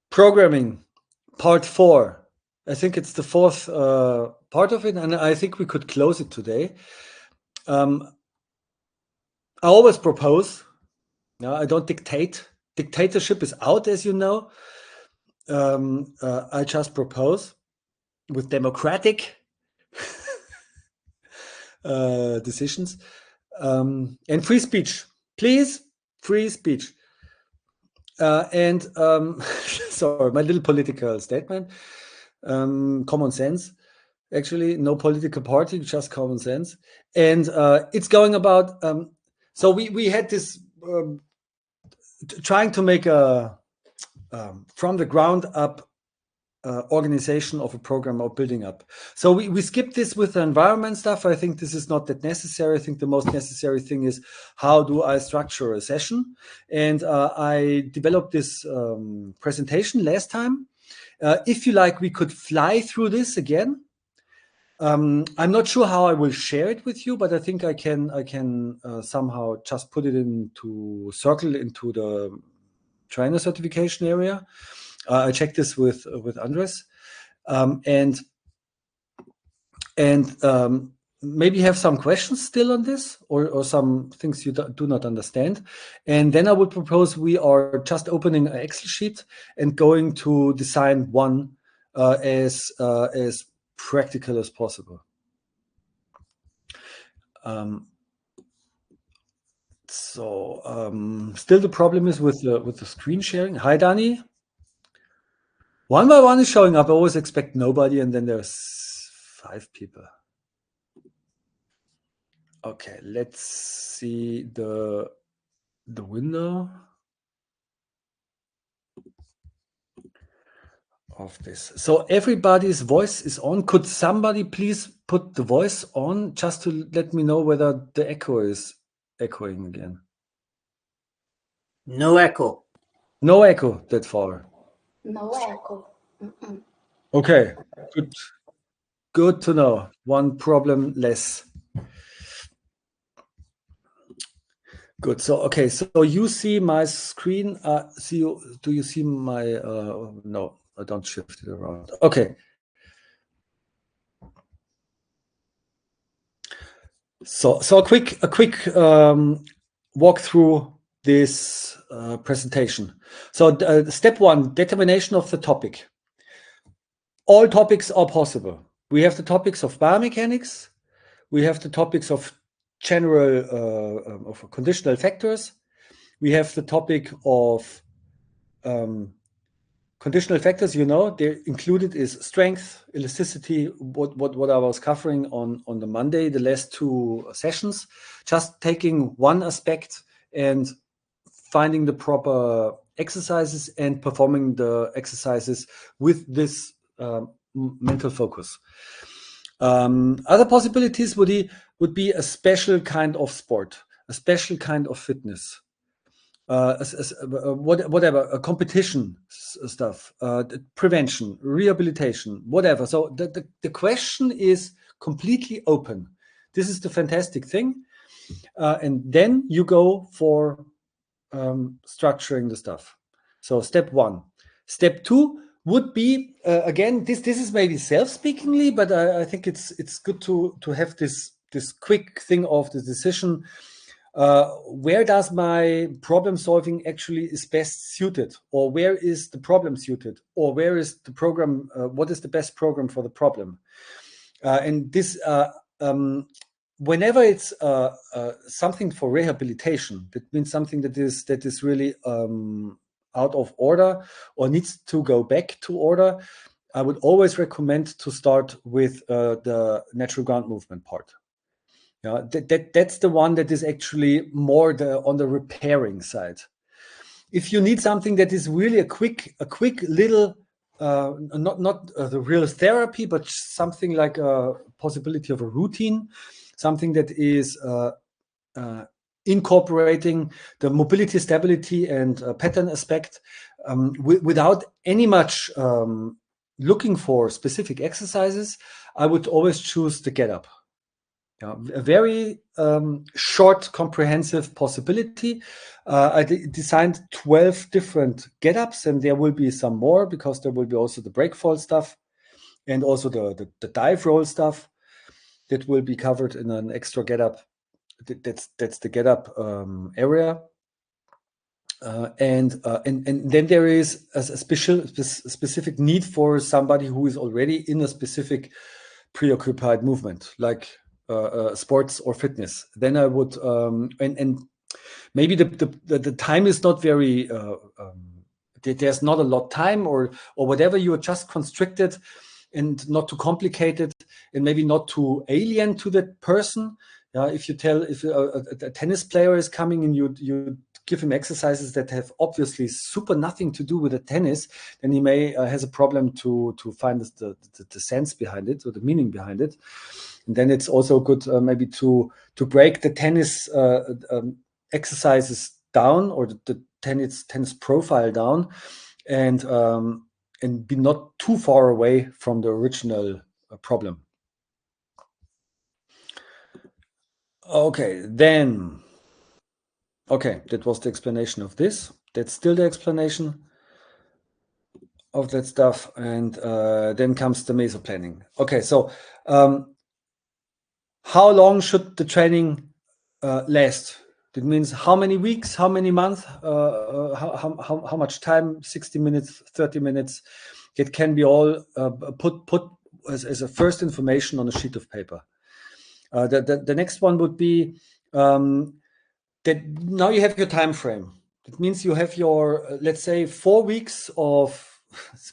Programming, part 4. I think it's the 4th part of it, and I think we could close it today. I always propose. I don't dictate. Dictatorship is out, as you know. I just propose with democratic decisions and free speech. Please, free speech. Sorry, my little political statement. Common sense. Actually, no political party, just common sense. And it's going about. So we had this trying to make a from the ground up organization of a program or building up. So we skipped this with the environment stuff. I think this is not that necessary. I think the most necessary thing is how do I structure a session? And I developed this presentation last time. If you like, we could fly through this again. I'm not sure how I will share it with you, but I think I can somehow just put it into circle into the trainer certification area. I checked this with Andres, and maybe have some questions still on this, or some things you do not understand. And then I would propose we are just opening an Excel sheet and going to design one as practical as possible. Still the problem is with the screen sharing. Hi, Dani. One by one is showing up. I always expect nobody, and then there's 5 people. Okay, let's see the window of this. So everybody's voice is on. Could somebody please put the voice on just to let me know whether the echo is echoing again? No echo. No echo that far. No echo. Okay, good to know. One problem less. Good. So okay. So you see my screen. Do you see my? No, I don't shift it around. Okay. So a quick walk through this presentation. So step 1: determination of the topic. All topics are possible. We have the topics of biomechanics. We have the topics of general of conditional factors. We have the topic of conditional factors. You know, they're included is strength, elasticity. What I was covering on the Monday, the last 2 sessions. Just taking one aspect and finding the proper exercises and performing the exercises with this mental focus. Other possibilities would be a special kind of sport, a special kind of fitness, whatever, a competition stuff, prevention, rehabilitation, whatever. So the question is completely open. This is the fantastic thing. And then you go for structuring the stuff. So step 1. Step 2 would be again, this is maybe self-speakingly, but I think it's good to have this quick thing of the decision. Where does my problem solving actually is best suited, or where is the problem suited, or where is the program? What is the best program for the problem? And this, whenever it's something for rehabilitation, that means something that is really out of order or needs to go back to order, I would always recommend to start with the natural ground movement part. Yeah, that's the one that is actually more on the repairing side. If you need something that is really a quick little, not the real therapy, but something like a possibility of a routine, something that is incorporating the mobility, stability, and pattern aspect without any much looking for specific exercises, I would always choose the get up. Yeah, a very short, comprehensive possibility. I designed 12 different get-ups, and there will be some more because there will be also the breakfall stuff and also the dive roll stuff that will be covered in an extra get-up. That's the get-up area. And then there is a specific need for somebody who is already in a specific preoccupied movement, like sports or fitness. Then I would and maybe the time is not very there's not a lot time or whatever. You are just constricted and not too complicated and maybe not too alien to that person. If you tell if a tennis player is coming and you give him exercises that have obviously super nothing to do with the tennis, then he may has a problem to find the sense behind it or the meaning behind it. And then it's also good maybe to break the tennis exercises down or the tennis profile down, and be not too far away from the original problem. Okay, then. Okay, that was the explanation of this. That's still the explanation of that stuff. And then comes the meso planning. Okay, so how long should the training last? That means how many weeks, how many months, how much time, 60 minutes, 30 minutes. It can be all put as a first information on a sheet of paper. The next one would be that now you have your time frame. That means you have your, let's say, 4 weeks of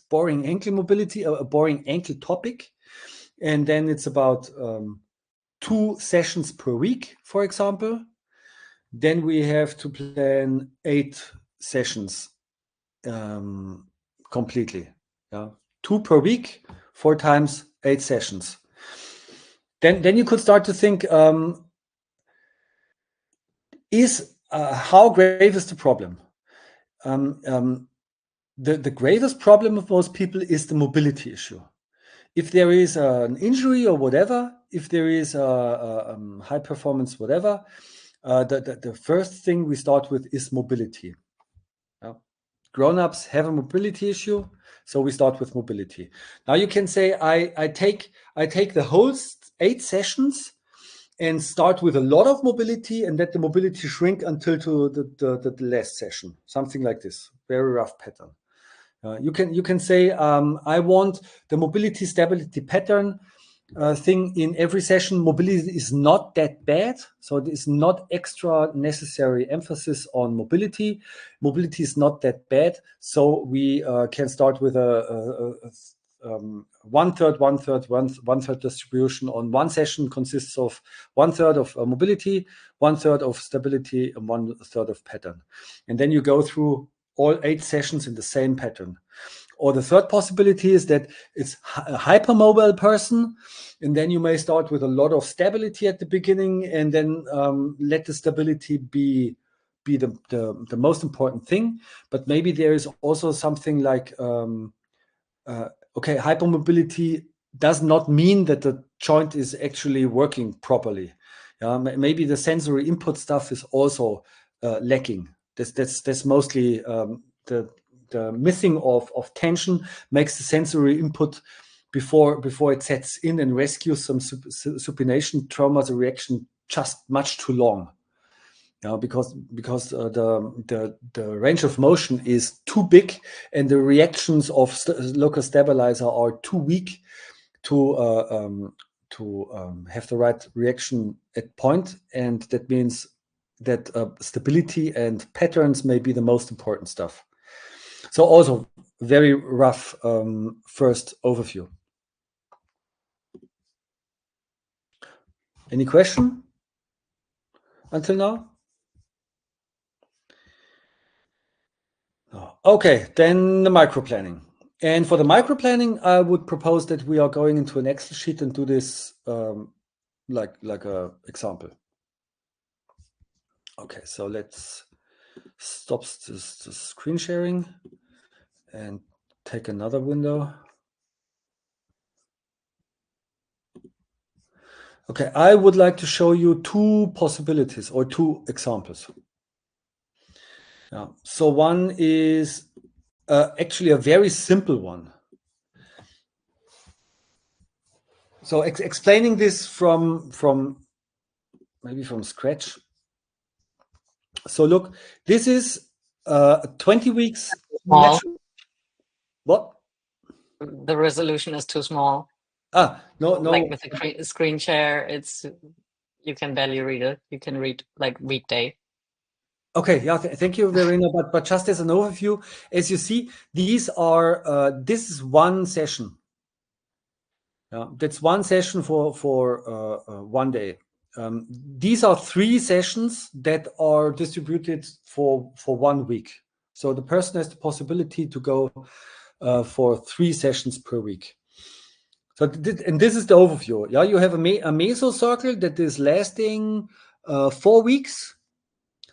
boring ankle mobility, a boring ankle topic. And then it's about 2 sessions per week, for example. Then we have to plan 8 sessions completely. Yeah, 2 per week, 4 times 8 sessions. Then you could start to think, how grave is the problem? The gravest problem of most people is the mobility issue. If there is an injury or whatever, if there is a high performance whatever, the first thing we start with is mobility. Grown-ups have a mobility issue, so we start with mobility. Now you can say I take the whole 8 sessions and start with a lot of mobility and let the mobility shrink until to the last session, something like this. Very rough pattern. You can say I want the mobility stability pattern thing in every session. Mobility is not that bad, so it is not extra necessary emphasis on mobility. Mobility is not that bad, so we can start with a 1/3, 1/3, 1/3 distribution on one session consists of 1/3 of mobility, 1/3 of stability, and 1/3 of pattern. And then you go through all 8 sessions in the same pattern. Or the third possibility is that it's a hypermobile person, and then you may start with a lot of stability at the beginning, and then let the stability be the most important thing. But maybe there is also something like okay, hypermobility does not mean that the joint is actually working properly. Maybe the sensory input stuff is also lacking. That's mostly the missing of tension makes the sensory input before it sets in and rescues some supination trauma, the reaction just much too long. Because the range of motion is too big and the reactions of local stabilizer are too weak to have the right reaction at point, and that means that stability and patterns may be the most important stuff. So also very rough first overview. Any question until now? Okay, then the micro planning. And for the micro planning, I would propose that we are going into an Excel sheet and do this like a example. Okay, so let's stop this screen sharing and take another window. Okay, I would like to show you two possibilities or two examples. Yeah. So one is actually a very simple one. So explaining this from maybe from scratch. So look, this is 20 weeks Small. natural. What? The resolution is too small. No. Like with a screen share, you can barely read it. You can read like weekday. Okay, yeah, thank you, Verena. But just as an overview, as you see, these are this is one session. Yeah, that's one session for 1 day. These are 3 sessions that are distributed for 1 week. So the person has the possibility to go for 3 sessions per week. So and this is the overview. Yeah, you have a mesocircle that is lasting 4 weeks.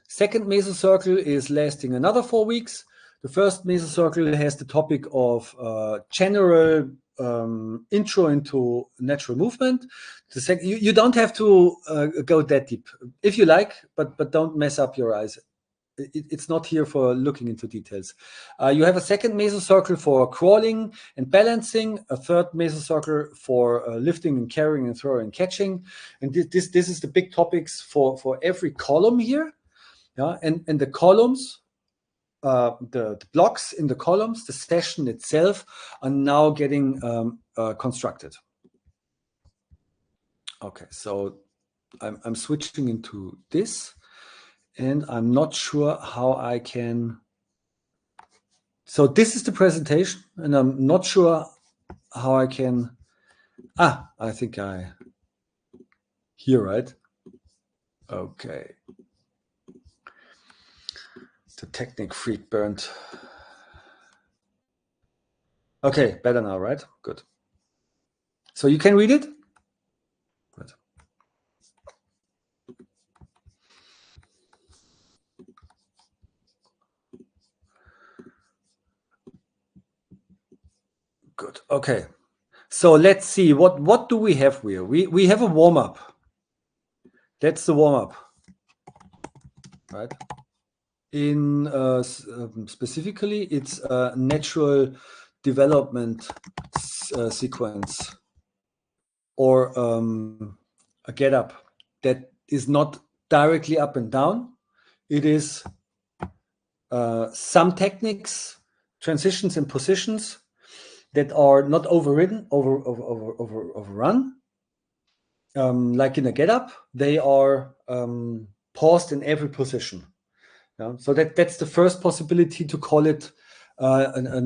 Second mesocircle is lasting another 4 weeks. The first mesocircle has the topic of general intro into natural movement. The second, you don't have to go that deep if you like, but don't mess up your eyes. It's not here for looking into details. You have a second mesocircle for crawling and balancing, a third mesocircle for lifting and carrying and throwing and catching. And this is the big topics for every column here. Yeah, and the columns, the blocks in the columns, the session itself are now getting constructed. Okay, so I'm switching into this, and I'm not sure how I can. So this is the presentation, and I'm not sure how I can. I think here, right? Okay. The technique freak burned. Okay, better now, right? Good. So you can read it? Good. Good. Okay. So let's see, what do we have here? We have a warm-up. That's the warm-up, right? In specifically, it's a natural development sequence or a get-up that is not directly up and down. It is some techniques, transitions and positions that are not overrun. Like in a get-up, they are paused in every position. Yeah? So that's the first possibility to call it a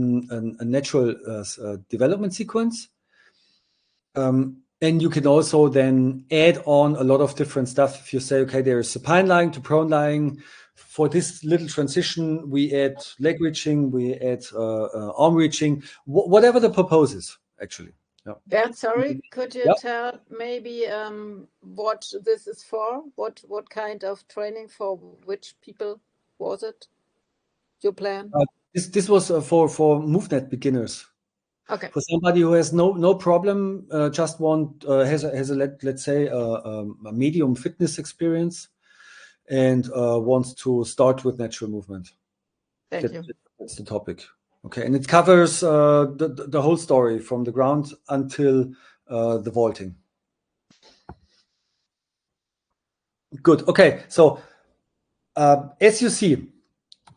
natural development sequence. And you can also then add on a lot of different stuff. If you say, okay, there is supine lying to prone lying. For this little transition, we add leg reaching, we add arm reaching, whatever the purpose is, actually. Yeah. Bernd, sorry, could you Yeah. tell maybe what this is for? What kind of training for which people was it? Your plan? This was for MoveNet beginners. Okay. For somebody who has no problem, just has a let's say a medium fitness experience, and wants to start with natural movement. Thank you. That's the topic. Okay, and it covers the whole story from the ground until the vaulting. Good. Okay, so as you see,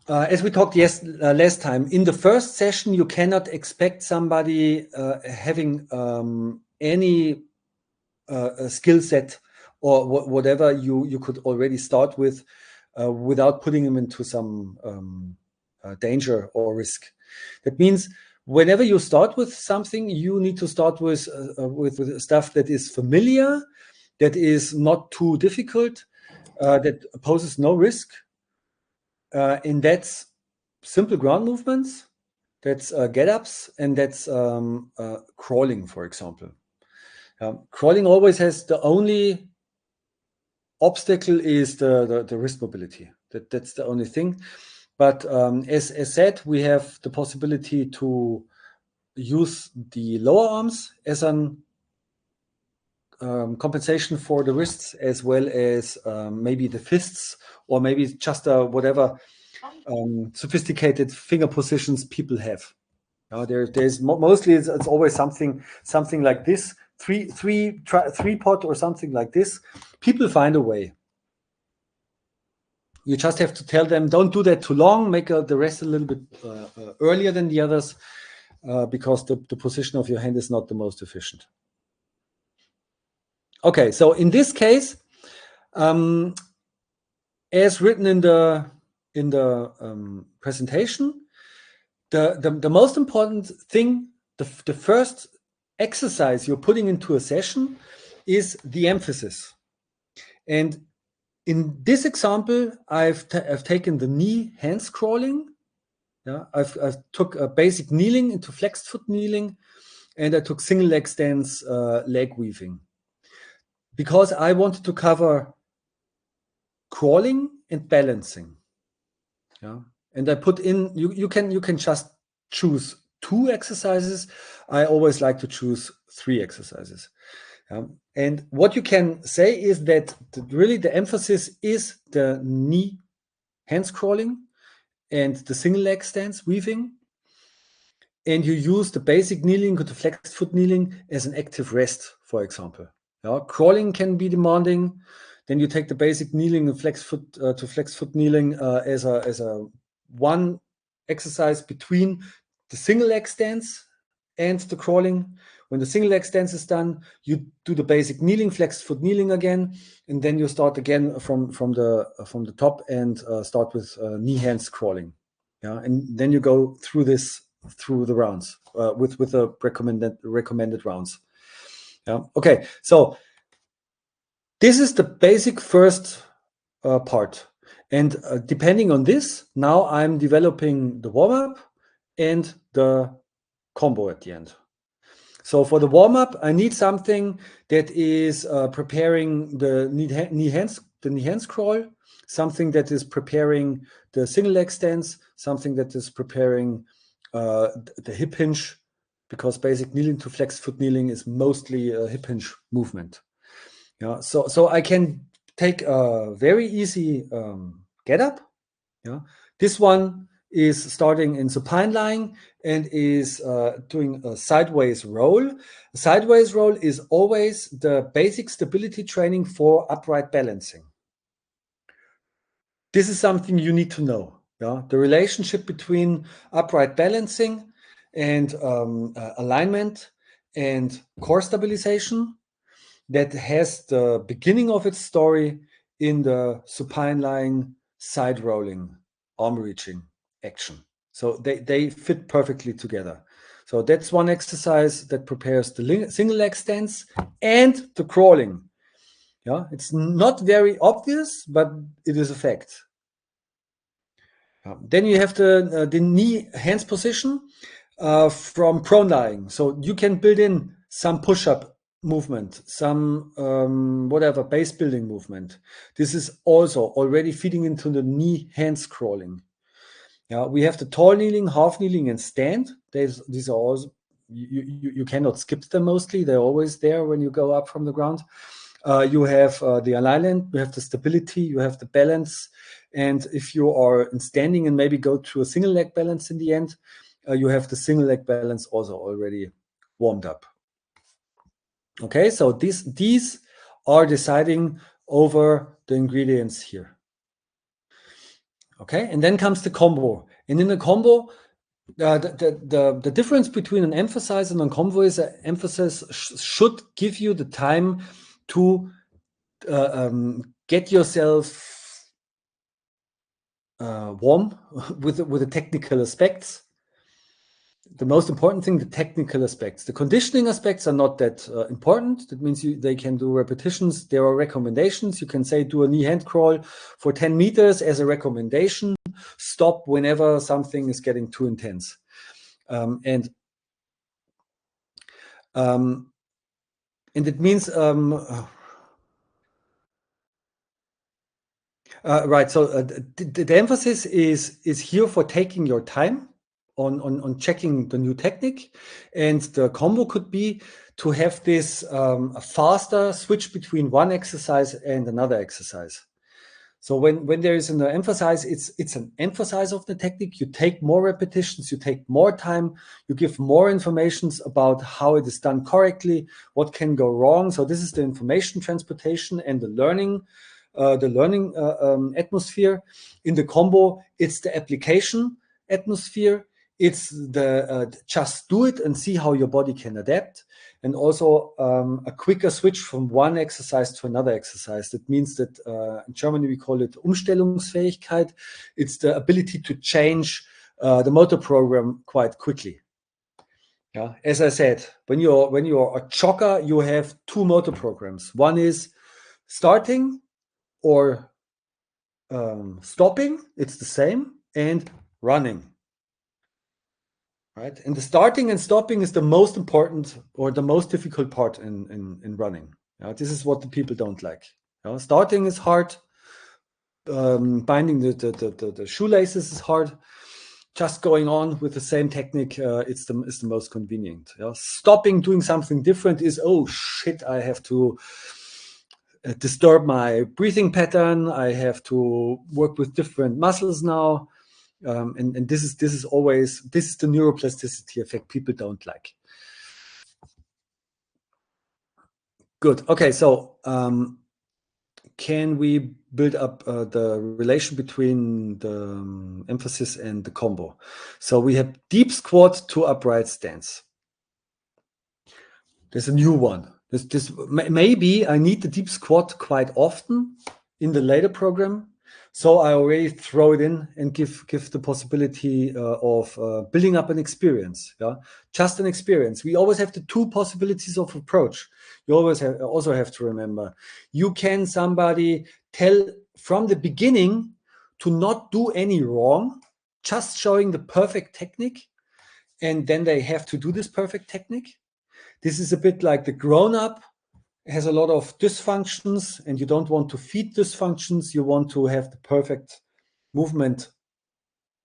as we talked last time, in the first session, you cannot expect somebody having any skill set or whatever you could already start with without putting them into some danger or risk. That means whenever you start with something, you need to start with stuff that is familiar, that is not too difficult, that poses no risk. And that's simple ground movements, that's get-ups, and that's crawling, for example. Crawling always has the only obstacle is the wrist mobility. That's the only thing. But as said, we have the possibility to use the lower arms as an compensation for the wrists as well as maybe the fists, or maybe just whatever sophisticated finger positions people have. There's mostly it's always something like this, three pot or something like this. People find a way. You just have to tell them, don't do that too long, make the rest a little bit earlier than the others, because the position of your hand is not the most efficient. Okay, so in this case, as written in the presentation, the most important thing, the first exercise you're putting into a session is the emphasis. And in this example, I've taken the knee hand scrolling. Yeah, I've took a basic kneeling into flexed foot kneeling, and I took single leg stance leg weaving, because I wanted to cover crawling and balancing. Yeah, and I put in, you can just choose 2 exercises. I always like to choose 3 exercises. And what you can say is that really the emphasis is the knee hand scrolling and the single leg stance weaving. And you use the basic kneeling to flexed foot kneeling as an active rest, for example. Crawling can be demanding. Then you take the basic kneeling and flexed foot kneeling as a one exercise between the single leg stance and the crawling. When the single leg stance is done, you do the basic kneeling, flexed foot kneeling again, and then you start again from the top and start with knee hands crawling. Yeah, and then you go through the rounds with the recommended rounds. Yeah. Okay, so this is the basic first part, and depending on this, now I'm developing the warm-up and the combo at the end. So for the warm-up, I need something that is preparing the knee hand scroll, something that is preparing the single leg stance, something that is preparing the hip hinge, because basic kneeling to flexed foot kneeling is mostly a hip hinge movement. Yeah, so I can take a very easy get up. Yeah, this one is starting in supine lying and is doing a sideways roll. A sideways roll is always the basic stability training for upright balancing. This is something you need to know. Yeah, the relationship between upright balancing and alignment and core stabilization, that has the beginning of its story in the supine lying, side rolling, arm reaching action. So they fit perfectly together. So that's one exercise that prepares the single leg stance and the crawling. Yeah, it's not very obvious, but it is a fact. Then you have the knee hands position from prone lying. So you can build in some push-up movement, some whatever base building movement. This is also already feeding into the knee hand scrolling. Yeah, we have the tall kneeling, half kneeling, and stand. These are also, you cannot skip them mostly. They're always there when you go up from the ground. You have the alignment, you have the stability, you have the balance. And if you are in standing and maybe go to a single leg balance in the end, you have the single leg balance also already warmed up. Okay, so these are deciding over the ingredients here. Okay, and then comes the combo. And in the combo, the difference between an emphasis and a combo is an emphasis should give you the time to get yourself warm with the technical aspects. The most important thing, the technical aspects. The conditioning aspects are not that important. That means they can do repetitions. There are recommendations. You can say do a knee hand crawl for 10 meters as a recommendation. Stop whenever something is getting too intense. And it means right. So the emphasis is here for taking your time on checking the new technique, and the combo could be to have this a faster switch between one exercise and another exercise. So when there is an emphasis, it's an emphasis of the technique. You take more repetitions, you take more time, you give more information about how it is done correctly, what can go wrong. So this is the information transportation and the learning atmosphere. In the combo, it's the application atmosphere. It's the just do it and see how your body can adapt. And also a quicker switch from one exercise to another exercise. That means that in Germany we call it Umstellungsfähigkeit. It's the ability to change the motor program quite quickly. Yeah, as I said, when you're a jogger, you have two motor programs. One is starting or stopping. It's the same, and running. Right, and the starting and stopping is the most important or the most difficult part in running. This is what the people don't like. Starting is hard. Binding the shoelaces is hard. Just going on with the same technique, is the most convenient. Stopping, doing something different is, oh shit, I have to disturb my breathing pattern. I have to work with different muscles now. And this is the neuroplasticity effect people don't like. Good. Okay, so can we build up the relation between the emphasis and the combo? So we have deep squat to upright stance. There's a new one. Maybe I need the deep squat quite often in the later program. So I already throw it in and give the possibility of building up an experience. Just an experience. We always have the two possibilities of approach. You always also have to remember. You can somebody tell from the beginning to not do any wrong, just showing the perfect technique, and then they have to do this perfect technique. This is a bit like the grown-up has a lot of dysfunctions, and you don't want to feed dysfunctions. You want to have the perfect movement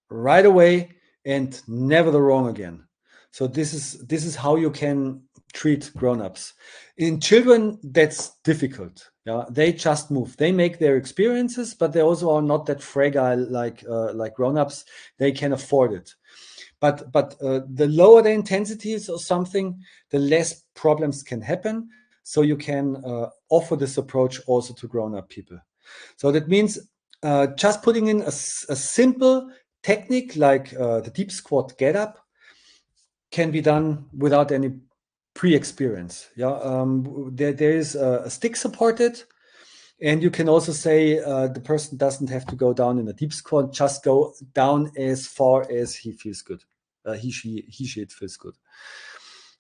right away and never the wrong again. So this is how you can treat grown-ups. In children, that's difficult. They just move. They make their experiences, but they also are not that fragile like grown-ups. They can afford it. But the lower the intensity is or something, the less problems can happen. So you can offer this approach also to grown-up people. So that means just putting in a simple technique like the deep squat get up can be done without any pre-experience. There is a stick supported, and you can also say the person doesn't have to go down in a deep squat, just go down as far as he feels good. He, she, it feels good.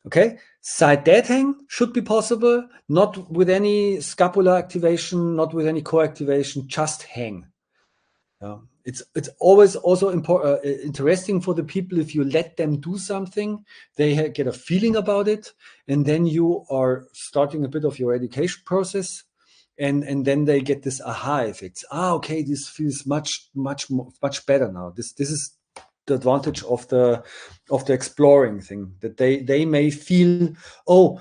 Okay, side dead hang should be possible, not with any scapular activation, not with any core activation, just hang. It's always also interesting for the people if you let them do something, they get a feeling about it, and then you are starting a bit of your education process, and then they get this aha effect. Okay, this feels much better now. This is the advantage of the exploring thing, that they may feel, oh,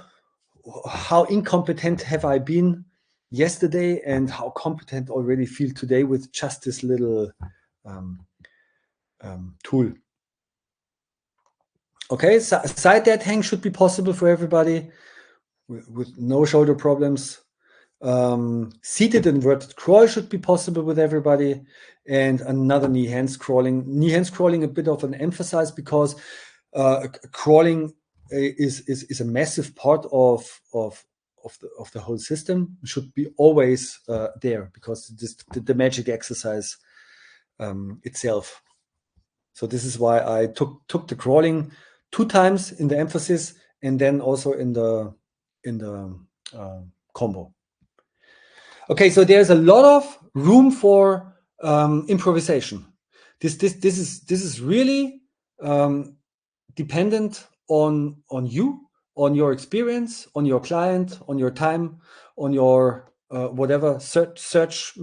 how incompetent have I been yesterday and how competent already feel today with just this little tool. Okay, side dead hang should be possible for everybody with no shoulder problems. Seated inverted crawl should be possible with everybody, and another knee hands crawling. Knee hands crawling, a bit of an emphasis, because crawling is a massive part of the whole system. It should be always there, because this the magic exercise itself. So this is why I took the crawling 2 times in the emphasis, and then also in the combo. Okay, so there's a lot of room for improvisation. This is really dependent on you, on your experience, on your client, on your time, on your whatever search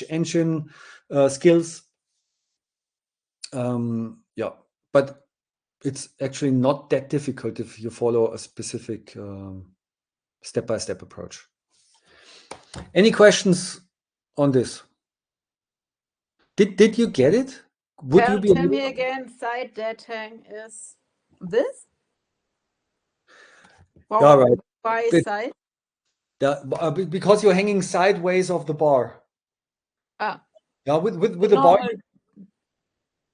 engine skills. But it's actually not that difficult if you follow a specific step-by-step approach. Any questions on this? Did you get it? Would you be Tell me again, side dead hang is this? Yeah, right. Why It- side? because you're hanging sideways of the bar. Ah, Yeah, with the bar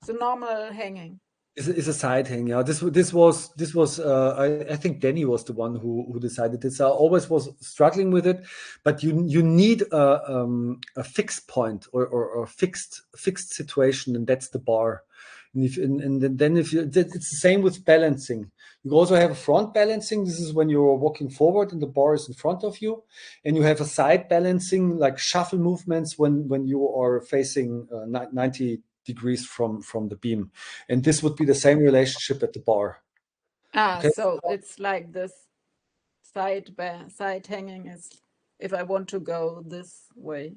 the normal hanging. is a side hang. Yeah, this was I think Danny was the one who decided this. I always was struggling with it, but you need a fixed point or fixed situation, and that's the bar. And then if you, it's the same with balancing. You also have a front balancing. This is when you're walking forward and the bar is in front of you, and you have a side balancing like shuffle movements when you are facing 90 degrees from the beam, and this would be the same relationship at the bar. Okay. So it's like this side hanging is if I want to go this way.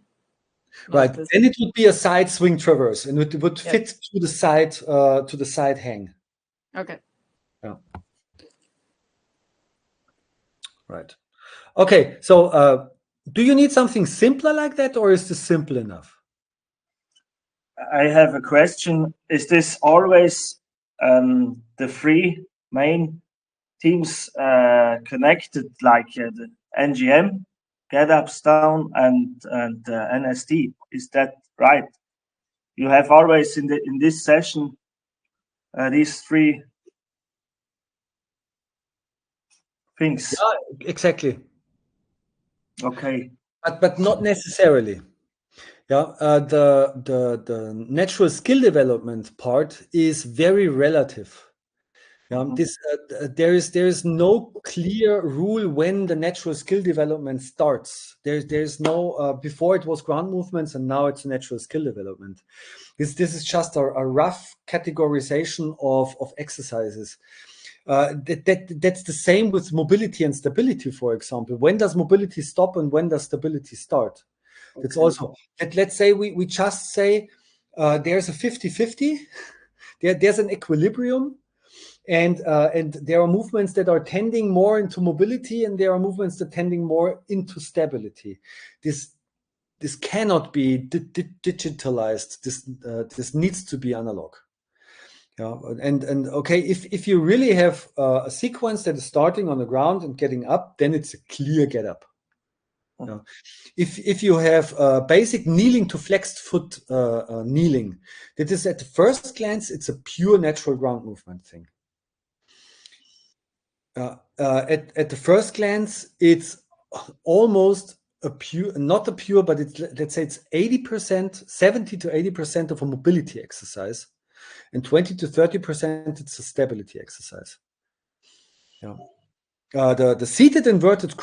Right, This. then it would be a side swing traverse, and it would fit to the side hang. Okay. Yeah. Right. Okay. So, do you need something simpler like that, or is this simple enough? I have a question. Is this always the three main teams connected, like the NGM, Get Ups Down, and NST? Is that right? You have always in this session these three things. Yeah, exactly. Okay. But not necessarily. Yeah, the natural skill development part is very relative. This there is no clear rule when the natural skill development starts. There's no before it was ground movements and now it's natural skill development. This is just a rough categorization of exercises. That's the same with mobility and stability, for example. When does mobility stop and when does stability start? It's also, let's say we just say there's a 50-50, there's an equilibrium, and there are movements that are tending more into mobility and there are movements that are tending more into stability. This cannot be digitalized. This needs to be analog. Yeah, and okay, if you really have a sequence that is starting on the ground and getting up, then it's a clear get up. Yeah. If you have basic kneeling to flexed foot kneeling, that is at the first glance, it's a pure natural ground movement thing. At the first glance, it's almost a pure, not a pure, but it's, let's say it's 80%, 70 to 80% of a mobility exercise, and 20 to 30% it's a stability exercise. Yeah. The seated inverted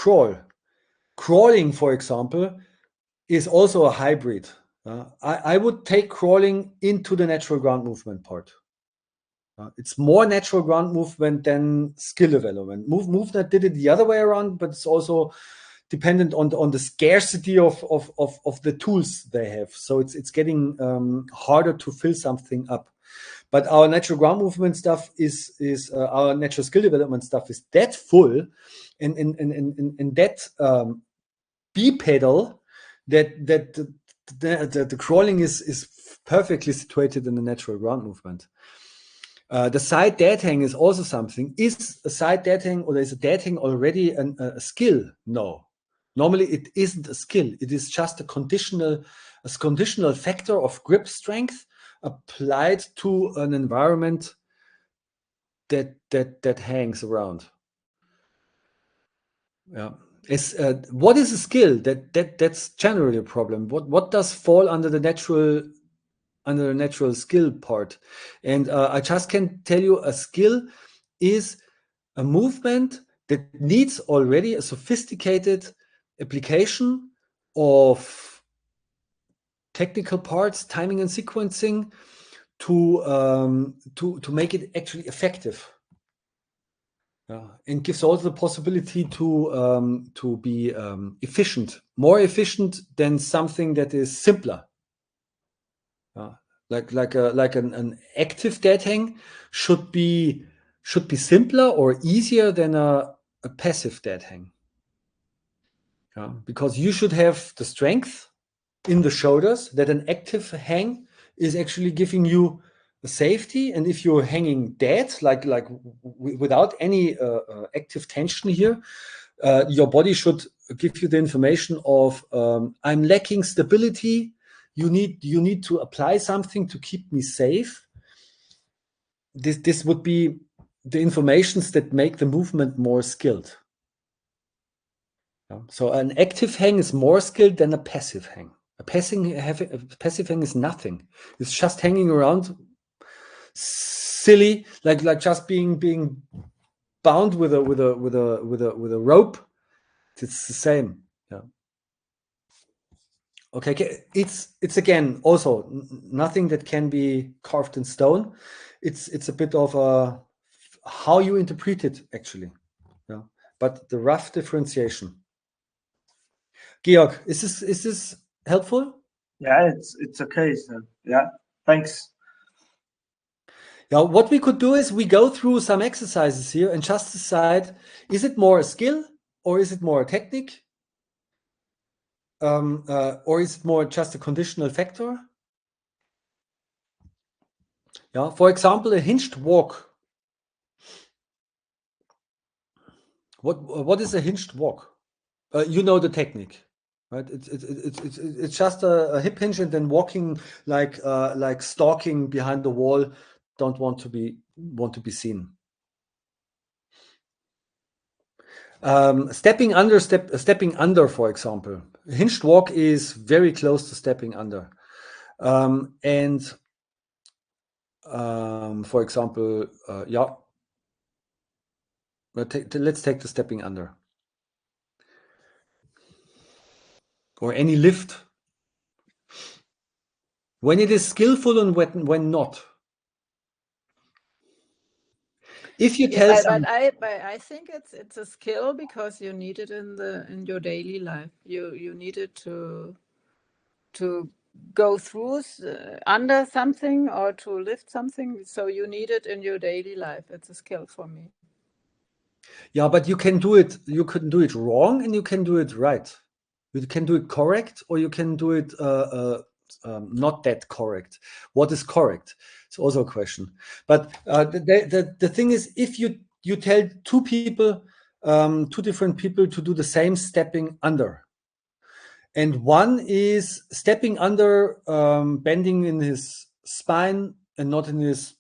crawling, for example, is also a hybrid. I would take crawling into the natural ground movement part. It's more natural ground movement than skill development. MoveNet did it the other way around, but it's also dependent on the scarcity of the tools they have. So it's getting harder to fill something up. But our natural ground movement stuff is our natural skill development stuff is that full, and that bipedal that the crawling is perfectly situated in the natural ground movement. The side dead hang is also something. Is a side dead hang or is a dead hang already a skill? No. Normally it isn't a skill. It is just a conditional factor of grip strength applied to an environment that hangs around. Yeah. What is a skill? That's generally a problem. What does fall under the natural skill part? And I just can tell you a skill is a movement that needs already a sophisticated application of technical parts, timing and sequencing to make it actually effective. And gives also the possibility to be efficient, more efficient than something that is simpler. Like an active dead hang should be should be simpler or easier than a passive dead hang. Because you should have the strength in the shoulders that an active hang is actually giving you a safety. And if you're hanging dead, like without any active tension here, your body should give you the information of I'm lacking stability. You need to apply something to keep me safe. This would be the informations that make the movement more skilled. So an active hang is more skilled than a passive hang. A passive hang is nothing. It's just hanging around, silly, like just being bound with a rope. It's the same. Yeah. Okay. It's again also nothing that can be carved in stone. It's a bit of how you interpret it actually. Yeah. But the rough differentiation. Georg, is this helpful? Yeah, it's okay. So yeah, thanks. Yeah, what we could do is we go through some exercises here and just decide, is it more a skill or is it more a technique? Or is it more just a conditional factor? Yeah, for example, a hinged walk. What is a hinged walk? You know the technique, right? It's just a hip hinge and then walking like stalking behind the wall. Don't want to be seen. Stepping under, for example. Hinged walk is very close to stepping under. For example, yeah. Let's take the stepping under. Or any lift. When it is skillful and when not. If you tell but I think it's a skill because you need it in your daily life. You need it to go through under something or to lift something. So you need it in your daily life. It's a skill for me. Yeah, but you can do it. You can do it wrong and you can do it right. You can do it correct or you can do it not that correct. What is correct? It's also a question. But the thing is, if you tell two different people to do the same stepping under, and one is stepping under, bending in his spine and not in his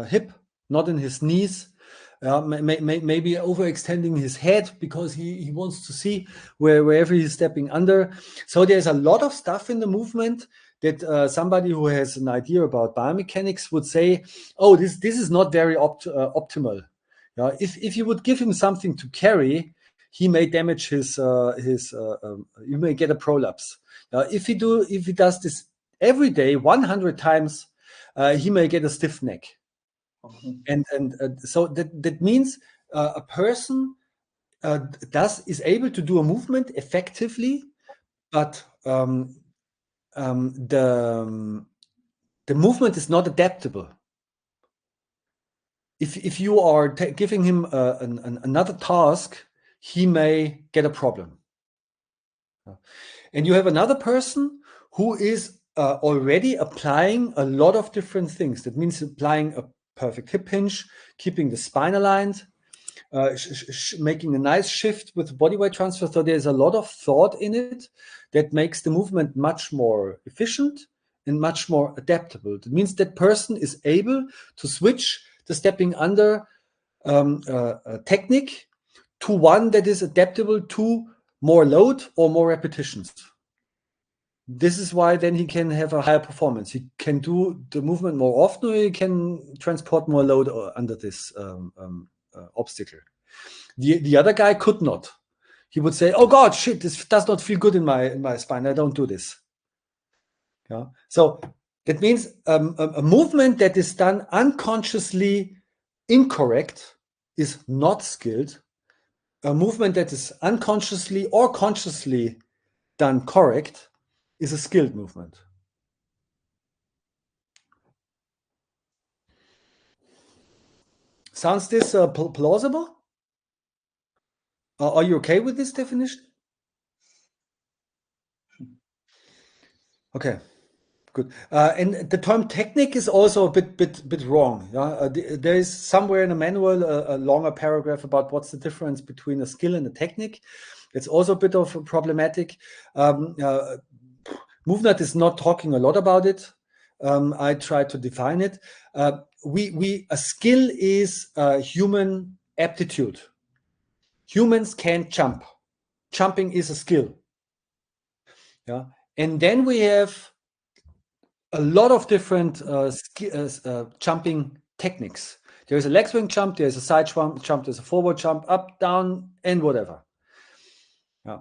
hip, not in his knees, maybe overextending his head because he wants to see wherever he's stepping under. So there's a lot of stuff in the movement that somebody who has an idea about biomechanics would say, oh, this is not very optimal. If you would give him something to carry, he may damage his you may get a prolapse. If he does this every day 100 times, he may get a stiff neck. And so that means a person is able to do a movement effectively, but the movement is not adaptable. If you are giving him another task, he may get a problem. And you have another person who is already applying a lot of different things. That means applying a perfect hip hinge, keeping the spine aligned, making a nice shift with body weight transfer. So there's a lot of thought in it that makes the movement much more efficient and much more adaptable. That means that person is able to switch the stepping under technique to one that is adaptable to more load or more repetitions. This is why then he can have a higher performance. He can do the movement more often, or he can transport more load under this obstacle. The other guy could not. He would say, "Oh God, shit! This does not feel good in my spine. I don't do this." Yeah. So that means a movement that is done unconsciously incorrect is not skilled. A movement that is unconsciously or consciously done correct is a skilled movement. Sounds this plausible? Are you okay with this definition? Okay, good. And the term technique is also a bit wrong. Yeah? There is somewhere in the manual a longer paragraph about what's the difference between a skill and a technique. It's also a bit of problematic. MoveNet is not talking a lot about it. I try to define it. A skill is human aptitude. Humans can't jump. Jumping is a skill. Yeah, and then we have a lot of different jumping techniques. There's a leg swing jump, there's a side jump, there's a forward jump, up, down, and whatever. Yeah.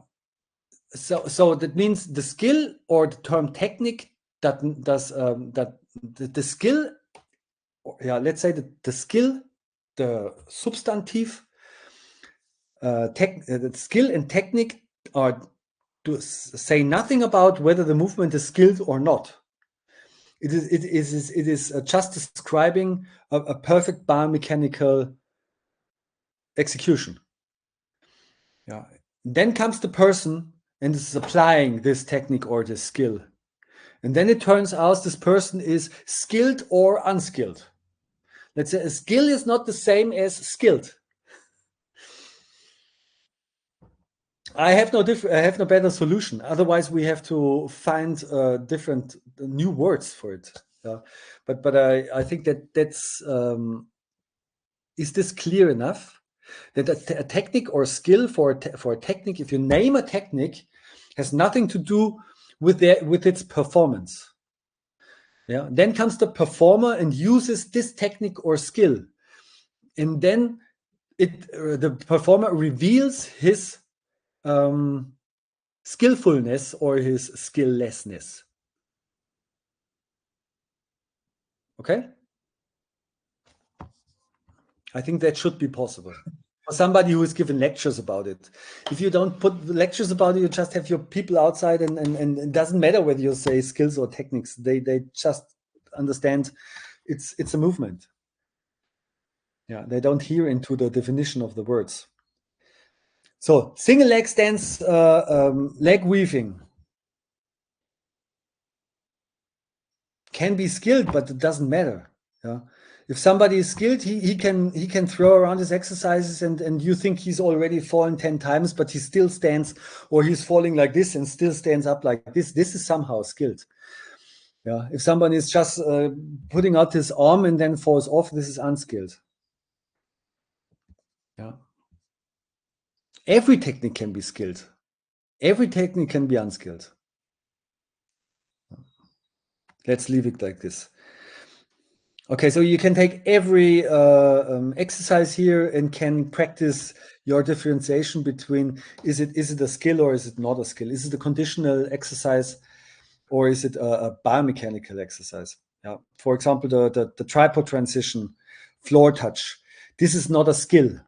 So that means the skill or the term technique that the skill, yeah, let's say the skill, the substantive, the skill and technique are to say nothing about whether the movement is skilled or not. It is just describing a perfect biomechanical execution. Yeah. Then comes the person and is applying this technique or this skill. And then it turns out this person is skilled or unskilled. Let's say a skill is not the same as skilled. I have no better solution. Otherwise, we have to find different new words for it. Yeah. But I think that's is this clear enough? That a technique or skill for a technique, if you name a technique, has nothing to do with its performance. Yeah. Then comes the performer and uses this technique or skill, and then the performer reveals his skillfulness or his skilllessness. Okay? I think that should be possible. For somebody who is given lectures about it. If you don't put lectures about it, you just have your people outside and it doesn't matter whether you say skills or techniques. They just understand it's a movement. Yeah, they don't hear into the definition of the words. So single leg stance, leg weaving can be skilled, but it doesn't matter. Yeah. If somebody is skilled, he can throw around his exercises and you think he's already fallen 10 times, but he still stands, or he's falling like this and still stands up like this. This is somehow skilled. Yeah. If somebody is just putting out his arm and then falls off, this is unskilled. Yeah. Every technique can be skilled. Every technique can be unskilled. Let's leave it like this. Okay, so you can take every exercise here and can practice your differentiation between is it a skill or is it not a skill? Is it a conditional exercise or is it a biomechanical exercise? Yeah. For example, the tripod transition, floor touch. This is not a skill.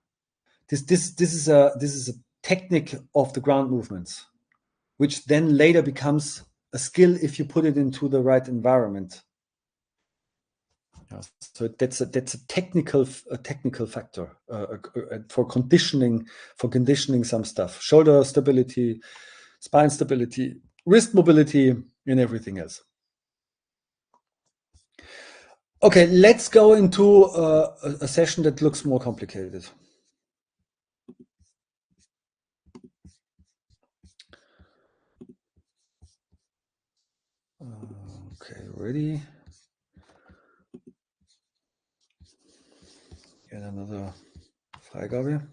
This is a technique of the ground movements, which then later becomes a skill if you put it into the right environment. Yeah, so that's a technical factor for conditioning some stuff: shoulder stability, spine stability, wrist mobility, and everything else. Okay, let's go into a session that looks more complicated. Okay, ready? Get another Freigabe.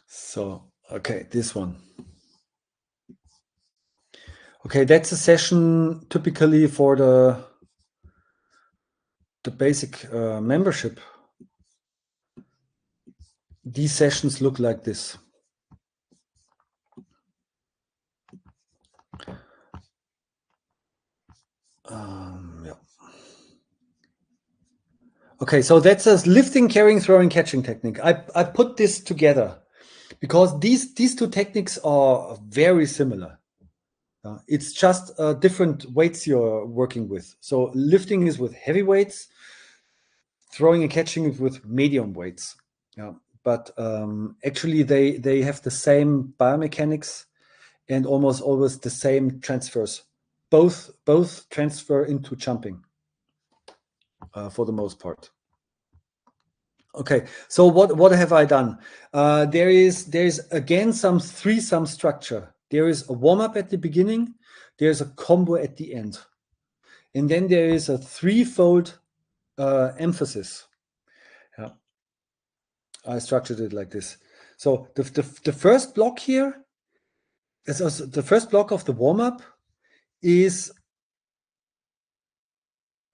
So, okay, this one. Okay, that's a session typically for the basic membership. These sessions look like this. Yeah. Okay, so that's a lifting, carrying, throwing, catching technique. I put this together because these two techniques are very similar. It's just different weights you're working with. So lifting is with heavy weights, throwing and catching is with medium weights. Yeah. But actually they have the same biomechanics and almost always the same transfers. Both transfer into jumping for the most part. Okay, so what have I done? There is again some threesome structure. There is a warm-up at the beginning, there's a combo at the end, and then there is a threefold emphasis. Yeah. I structured it like this. So the first block here, the first block of the warm-up is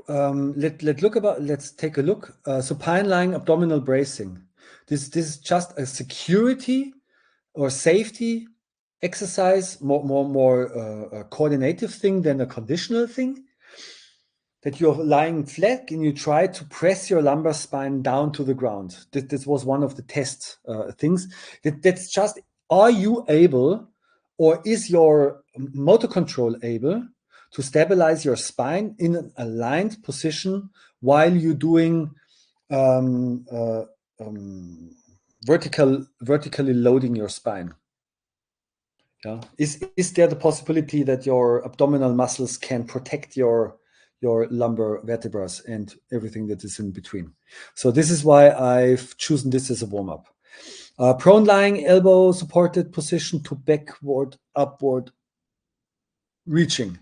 let's take a look. Supine lying abdominal bracing. This is just a security or safety exercise, more coordinative thing than a conditional thing. That you're lying flat and you try to press your lumbar spine down to the ground. This was one of the test things. That's just, are you able, or is your motor control able to stabilize your spine in an aligned position while you're doing vertically loading your spine? Yeah. Is there the possibility that your abdominal muscles can protect your lumbar vertebrae and everything that is in between? So this is why I've chosen this as a warm-up. Prone lying, elbow supported position to backward, upward reaching.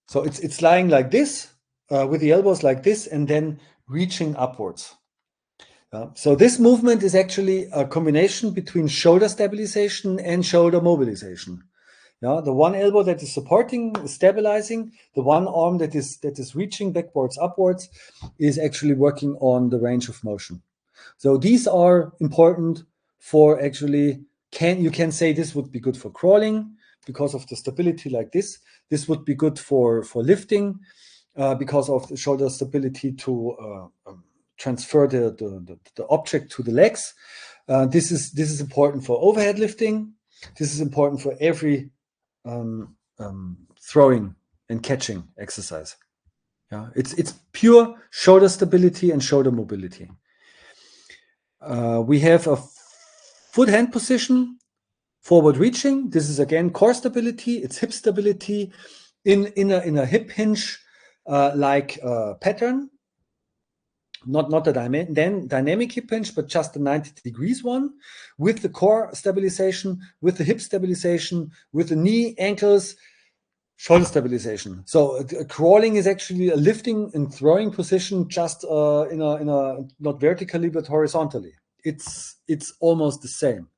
So it's lying like this, with the elbows like this, and then reaching upwards. So this movement is actually a combination between shoulder stabilization and shoulder mobilization. Yeah, the one elbow that is supporting, stabilizing, the one arm that is reaching backwards, upwards, is actually working on the range of motion. So these are important for actually, you can say this would be good for crawling because of the stability like this. This would be good for lifting because of the shoulder stability to transfer the object to the legs. This is important for overhead lifting. This is important for every throwing and catching exercise. Yeah, it's pure shoulder stability and shoulder mobility. We have a foot hand position, forward reaching. This is again core stability. It's hip stability in a hip hinge like pattern. Not a dynamic hip hinge, but just a 90 degrees one, with the core stabilization, with the hip stabilization, with the knee, ankles, shoulder stabilization. So crawling is actually a lifting and throwing position, just in a not vertically but horizontally. It's almost the same.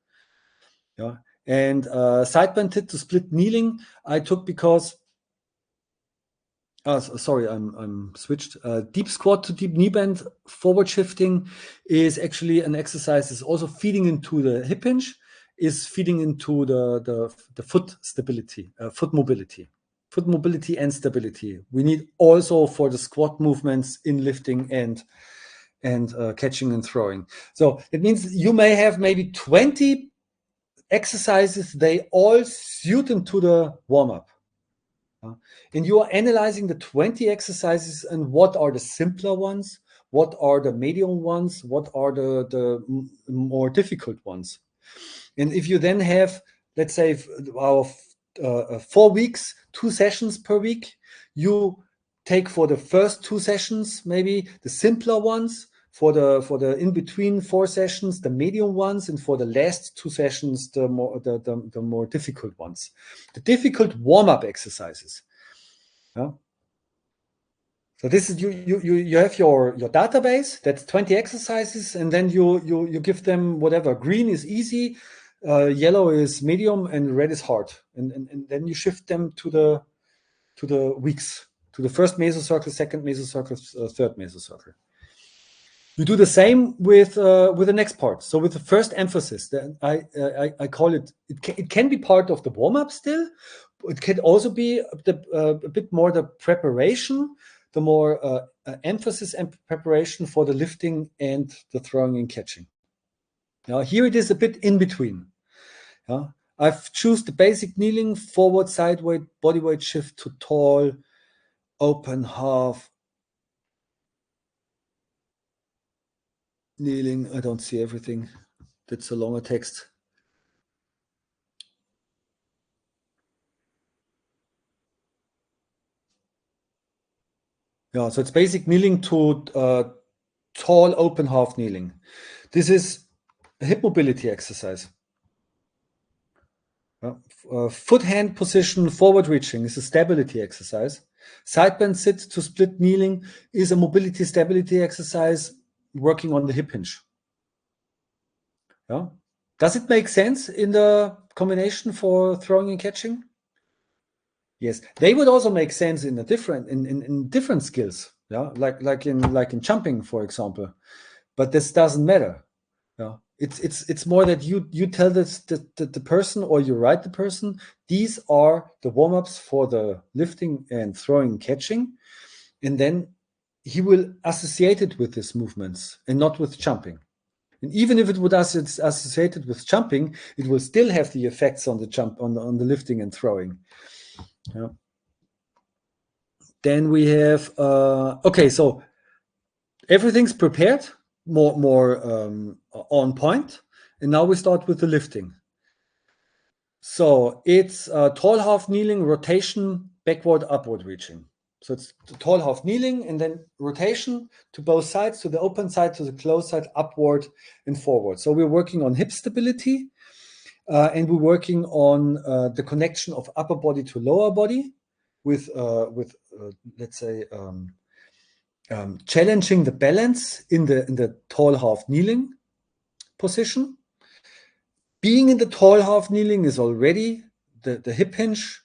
Yeah. And side bended to split kneeling I took because sorry, I'm switched. Deep squat to deep knee bend forward shifting is actually an exercise. Is also feeding into the hip hinge, is feeding into the foot stability, foot mobility and stability. We need also for the squat movements in lifting and catching and throwing. So it means you may have maybe 20 exercises. They all suit into the warm up. And you are analyzing the 20 exercises and what are the simpler ones, what are the medium ones, what are the more difficult ones. And if you then have, let's say, our 4 weeks, 2 sessions per week, you take for the first 2 sessions maybe the simpler ones, for the in between 4 sessions the medium ones, and for the last 2 sessions the more difficult ones, the difficult warm-up exercises. Yeah. So this is you have your database, that's 20 exercises, and then you give them whatever. Green is easy, yellow is medium, and red is hard, and then you shift them to the weeks, to the first mesocircle, second mesocircle, third mesocircle. You do the same with the next part. So with the first emphasis, then I call it. It can be part of the warm up still. It can also be a bit more the preparation, the more emphasis and preparation for the lifting and the throwing and catching. Now here it is a bit in between. Yeah. I've choose the basic kneeling, forward, side weight, body weight shift to tall, open half, kneeling. I don't see everything. That's a longer text. Yeah, so it's basic kneeling to tall, open half kneeling. This is a hip mobility exercise. Foot hand position, forward reaching is a stability exercise. Side bend sit to split kneeling is a mobility stability exercise working on the hip hinge. Yeah. Does it make sense in the combination for throwing and catching? Yes, they would also make sense in a different in different skills. Yeah, like in jumping, for example. But this doesn't matter. Yeah, it's more that you tell the person, or you write the person, these are the warm-ups for the lifting and throwing and catching, and then he will associate it with these movements and not with jumping. And even if it would associate it with jumping, it will still have the effects on the jump, on the lifting and throwing. Yeah. Then we have okay, so everything's prepared, more on point, and now we start with the lifting. So it's tall half kneeling, rotation, backward, upward reaching. So it's the tall half kneeling and then rotation to both sides, to the open side, to the closed side, upward and forward. So we're working on hip stability, and we're working on the connection of upper body to lower body with let's say challenging the balance in the tall half kneeling position. Being in the tall half kneeling is already the hip hinge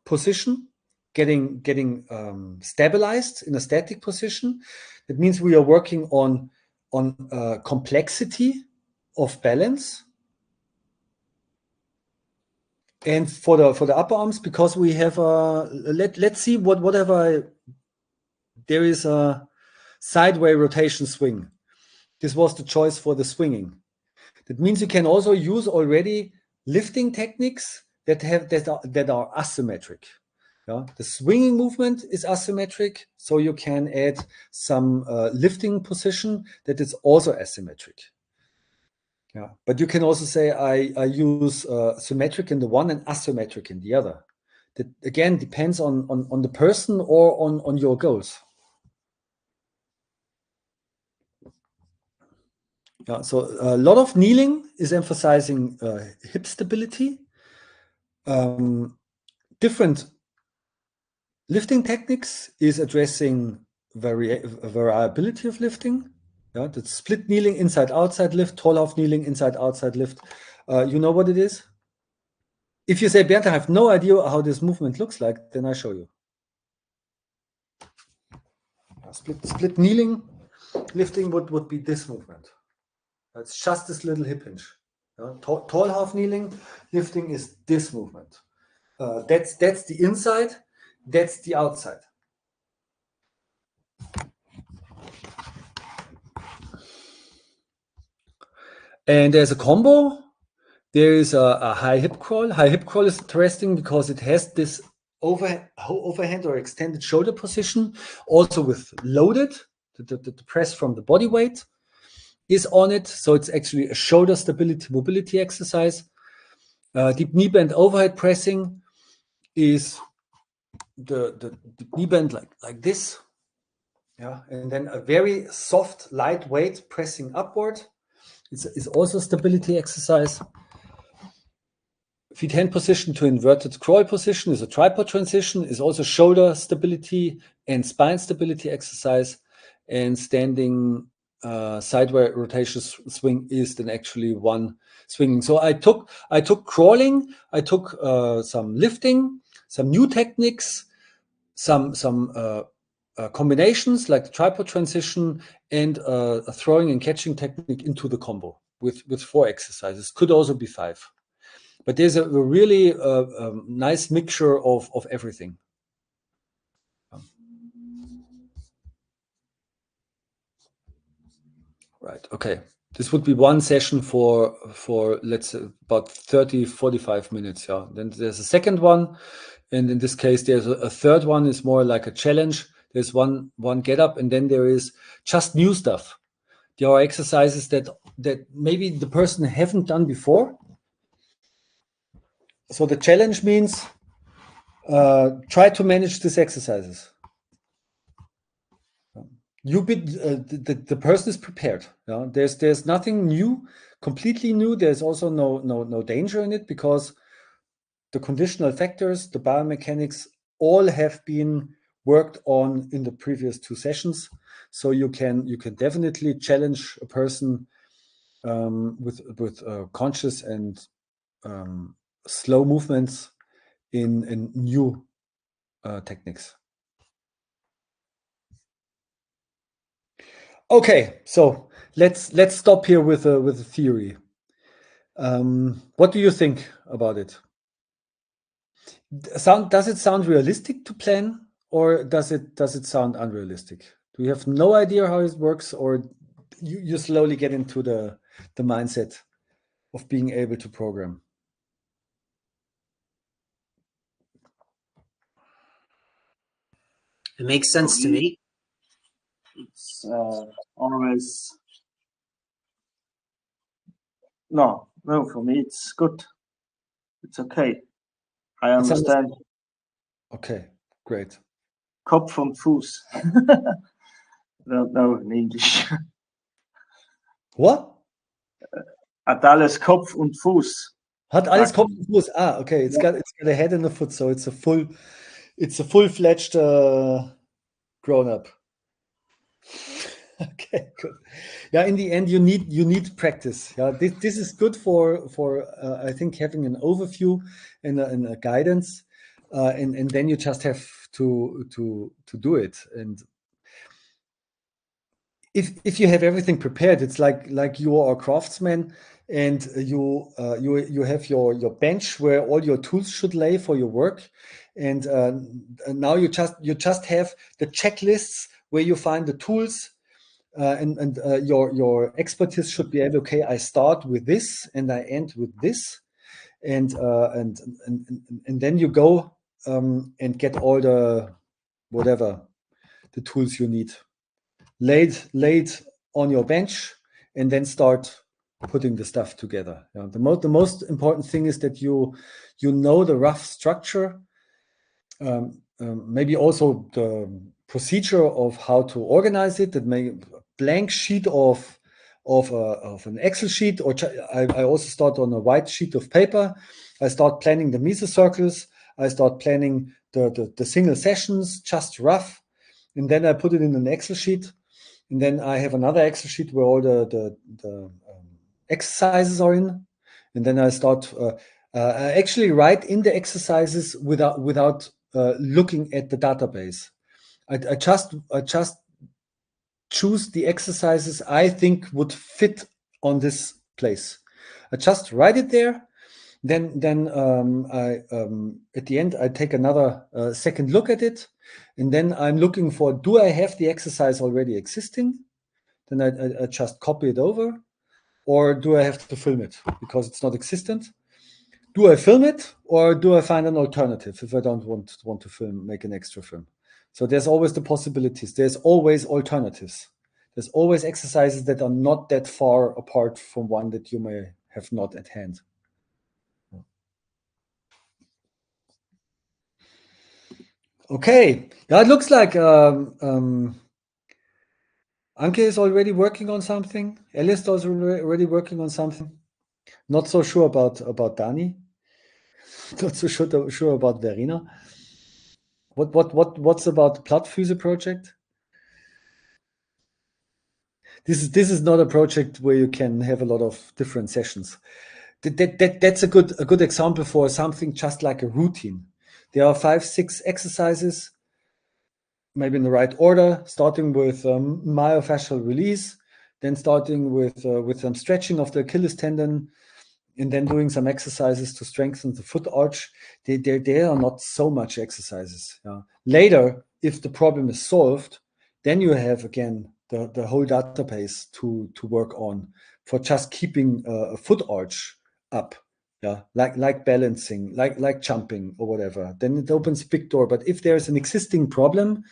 position, getting stabilized in a static position. That means we are working on complexity of balance. And for the upper arms, because we have let's see whatever there is a sideway rotation swing. This was the choice for the swinging. That means you can also use already lifting techniques that are asymmetric. Yeah? The swinging movement is asymmetric, so you can add some lifting position that is also asymmetric. Yeah, but you can also say I use symmetric in the one and asymmetric in the other. That again depends on the person or on your goals. Yeah, so a lot of kneeling is emphasizing hip stability. Different lifting techniques is addressing variability of lifting. Yeah, that's split kneeling, inside outside lift, tall half kneeling, inside outside lift. You know what it is? If you say, Bernd, I have no idea how this movement looks like, then I show you. Split kneeling lifting would be this movement. It's just this little hip hinge. Tall half kneeling lifting is this movement. That's the inside, that's the outside. And there's a combo. There is a high hip crawl. High hip crawl is interesting because it has this overhand or extended shoulder position, also with loaded, the press from the body weight is on it. So it's actually a shoulder stability mobility exercise. Deep knee bend overhead pressing is the knee bend like this. Yeah, and then a very soft, lightweight pressing upward. It's also a stability exercise. Feet hand position to inverted crawl position is a tripod transition, is also shoulder stability and spine stability exercise. And standing sideway rotation swing is then actually one swinging. So I took crawling, I took some lifting, some new techniques, some combinations like the tripod transition and a throwing and catching technique into the combo with 4 exercises. Could also be 5. But there's a really nice mixture of everything. Right, okay. This would be one session for let's say about 30, 45 minutes. Yeah. Then there's a second one. And in this case, there's a third one is more like a challenge. There's one get up, and then there is just new stuff. There are exercises that maybe the person haven't done before. So the challenge means try to manage these exercises. The person is prepared. Yeah? There's nothing new, completely new. There's also no danger in it, because the conditional factors, the biomechanics, all have been worked on in the previous 2 sessions. So you can definitely challenge a person with conscious and slow movements in new techniques. Okay, so let's stop here with the theory. What do you think about it? Does it sound realistic to plan, or does it sound unrealistic? Do you have no idea how it works, or you slowly get into the mindset of being able to program? It makes sense to me. It's always no, for me it's good. It's okay. I understand. Okay, great. Kopf und Fuß. Don't know in English. What? Hat alles Kopf und Fuß. Hat alles Kopf und Fuß. Ah, okay. It's got a head and a foot, so it's a full-fledged grown up. Okay, good. Yeah, in the end, you need practice. Yeah, this is good for I think having an overview and a guidance, and then you just have to do it. And if you have everything prepared, it's like you are a craftsman, and you have your bench where all your tools should lay for your work, and now you just have the checklists where you find the tools. And your expertise should be able. Okay, I start with this and I end with this, and then you go and get all the the tools you need laid on your bench, and then start putting the stuff together. Yeah, the most important thing is that you know the rough structure, maybe also the procedure of how to organize it. That may blank sheet of an Excel sheet, or I also start on a white sheet of paper. I start planning the mesocircles. I start planning the single sessions, just rough, and then I put it in an Excel sheet. And then I have another Excel sheet where all the exercises are in. And then I start. I actually write in the exercises without looking at the database. I just choose the exercises I think would fit on this place. I just write it there. Then I at the end I take another second look at it, and then I'm looking for, do I have the exercise already existing? Then I just copy it over, or do I have to film it because it's not existent? Do I film it, or do I find an alternative if I don't want to film, make an extra film? So there's always the possibilities. There's always alternatives. There's always exercises that are not that far apart from one that you may have not at hand. Okay, yeah, it looks like Anke is already working on something. Alice is already working on something. Not so sure about Dani. Not so sure about Verena. What's about the Plattfüße project? This is not a project where you can have a lot of different sessions. That's a good example for something just like a routine. There are 5-6 exercises, maybe in the right order, starting with myofascial release, then starting with some stretching of the Achilles tendon, and then doing some exercises to strengthen the foot arch. There are not so much exercises. Yeah. Later, if the problem is solved, then you have again the whole database to work on for just keeping a foot arch up, yeah, like balancing, like jumping or whatever, then it opens a big door. But if there's an existing problem,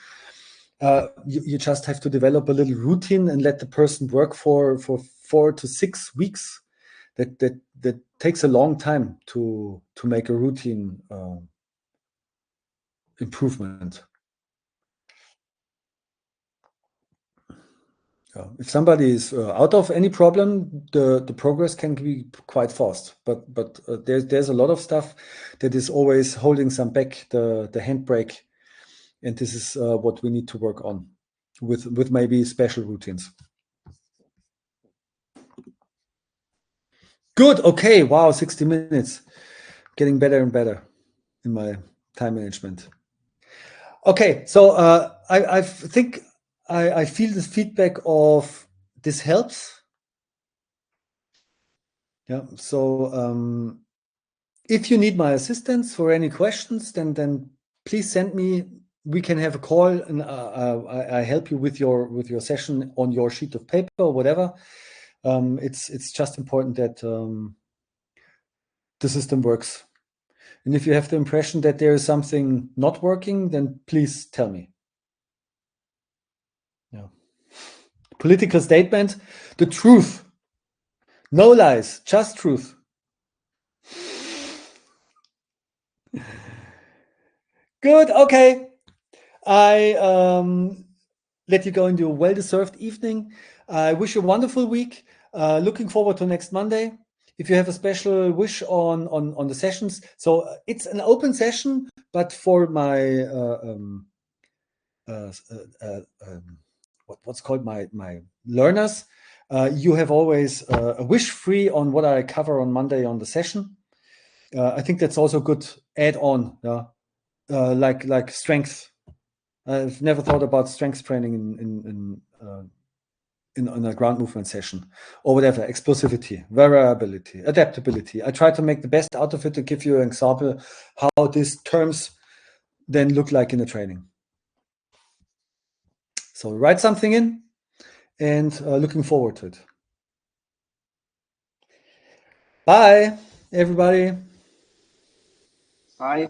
you just have to develop a little routine and let the person work for 4 to 6 weeks. That takes a long time to make a routine improvement. If somebody is out of any problem, the progress can be quite fast. But there's a lot of stuff that is always holding some back, the handbrake, and this is what we need to work on with maybe special routines. Good. Okay. Wow. 60 minutes. Getting better and better in my time management. Okay. So I think I feel the feedback of this helps. Yeah. So if you need my assistance for any questions, then please send me. We can have a call, and I help you with your session on your sheet of paper or whatever. It's just important that the system works. And if you have the impression that there is something not working, then please tell me. Yeah. Political statement: the truth, no lies, just truth. Good. Okay. I let you go into a well-deserved evening. I wish you a wonderful week. Looking forward to next Monday. If you have a special wish on the sessions, so it's an open session, but for my what's called my learners, you have always a wish free on what I cover on Monday on the session. I think that's also good add-on, like strength. I've never thought about strength training in a ground movement session or whatever. Explosivity, variability, adaptability. I try to make the best out of it to give you an example how these terms then look like in the training. So write something in, and looking forward to it. Bye, everybody. Bye.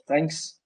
Thanks.